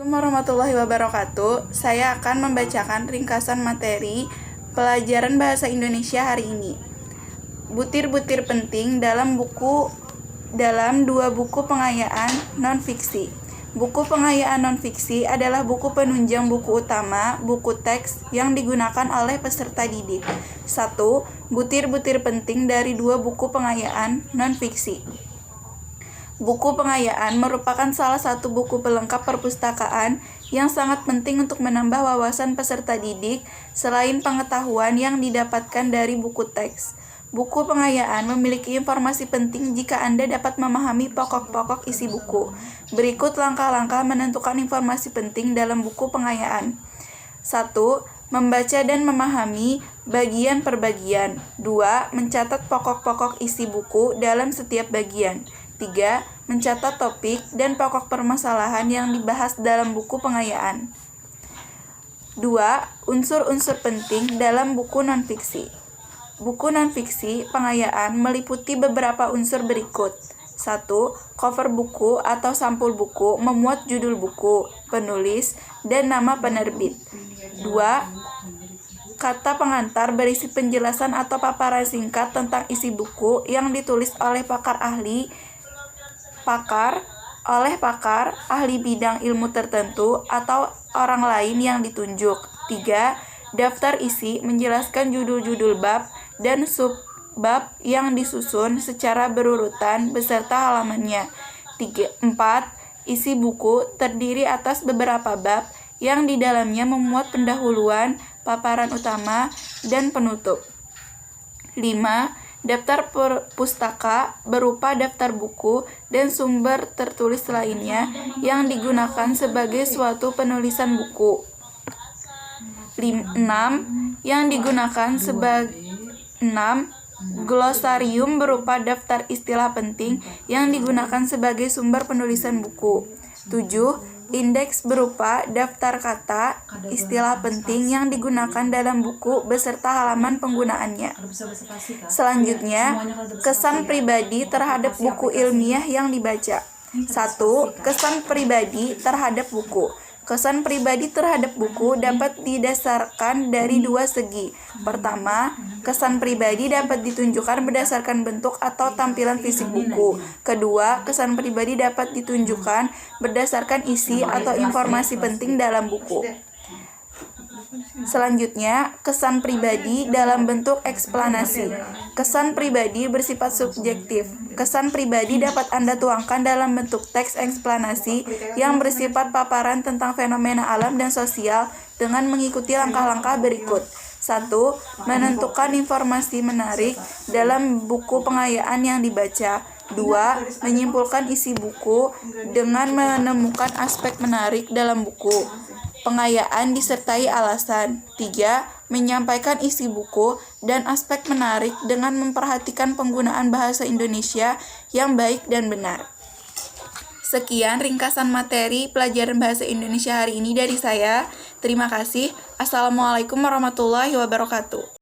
Assalamualaikum warahmatullahi wabarakatuh. Saya akan membacakan ringkasan materi pelajaran bahasa Indonesia hari ini. Butir-butir penting dalam dua buku pengayaan non-fiksi. Buku pengayaan non-fiksi adalah buku penunjang buku utama, buku teks yang digunakan oleh peserta didik. 1. Butir-butir penting dari dua buku pengayaan non-fiksi. Buku pengayaan merupakan salah satu buku pelengkap perpustakaan yang sangat penting untuk menambah wawasan peserta didik selain pengetahuan yang didapatkan dari buku teks. Buku pengayaan memiliki informasi penting jika Anda dapat memahami pokok-pokok isi buku. Berikut langkah-langkah menentukan informasi penting dalam buku pengayaan. 1. Membaca dan memahami bagian per bagian. 2. Mencatat pokok-pokok isi buku dalam setiap bagian. 3. Mencatat topik dan pokok permasalahan yang dibahas dalam buku pengayaan. 2. Unsur-unsur penting dalam buku nonfiksi. Buku nonfiksi pengayaan meliputi beberapa unsur berikut. 1. Cover buku atau sampul buku memuat judul buku, penulis, dan nama penerbit. 2. Kata pengantar berisi penjelasan atau paparan singkat tentang isi buku yang ditulis oleh pakar, ahli bidang ilmu tertentu, atau orang lain yang ditunjuk. 3. Daftar isi menjelaskan judul-judul bab dan subbab yang disusun secara berurutan beserta halamannya. 4. Isi buku terdiri atas beberapa bab yang di dalamnya memuat pendahuluan, paparan utama, dan penutup. 5. Daftar pustaka berupa daftar buku dan sumber tertulis lainnya yang digunakan sebagai suatu penulisan buku. 6. Yang digunakan sebagai 6. Glosarium berupa daftar istilah penting yang digunakan sebagai sumber penulisan buku. 7. Indeks berupa daftar kata istilah penting yang digunakan dalam buku beserta halaman penggunaannya. Selanjutnya, kesan pribadi terhadap buku ilmiah yang dibaca. 1. Kesan pribadi terhadap buku. Kesan pribadi terhadap buku dapat didasarkan dari dua segi. Pertama, kesan pribadi dapat ditunjukkan berdasarkan bentuk atau tampilan fisik buku. Kedua, kesan pribadi dapat ditunjukkan berdasarkan isi atau informasi penting dalam buku. Selanjutnya, kesan pribadi dalam bentuk eksplanasi. Kesan pribadi bersifat subjektif. Kesan pribadi dapat Anda tuangkan dalam bentuk teks eksplanasi yang bersifat paparan tentang fenomena alam dan sosial dengan mengikuti langkah-langkah berikut. 1. Menentukan informasi menarik dalam buku pengayaan yang dibaca. 2. Menyimpulkan isi buku dengan menemukan aspek menarik dalam buku pengayaan disertai alasan. 3. Menyampaikan isi buku dan aspek menarik dengan memperhatikan penggunaan bahasa Indonesia yang baik dan benar. Sekian ringkasan materi pelajaran bahasa Indonesia hari ini dari saya. Terima kasih. Assalamualaikum warahmatullahi wabarakatuh.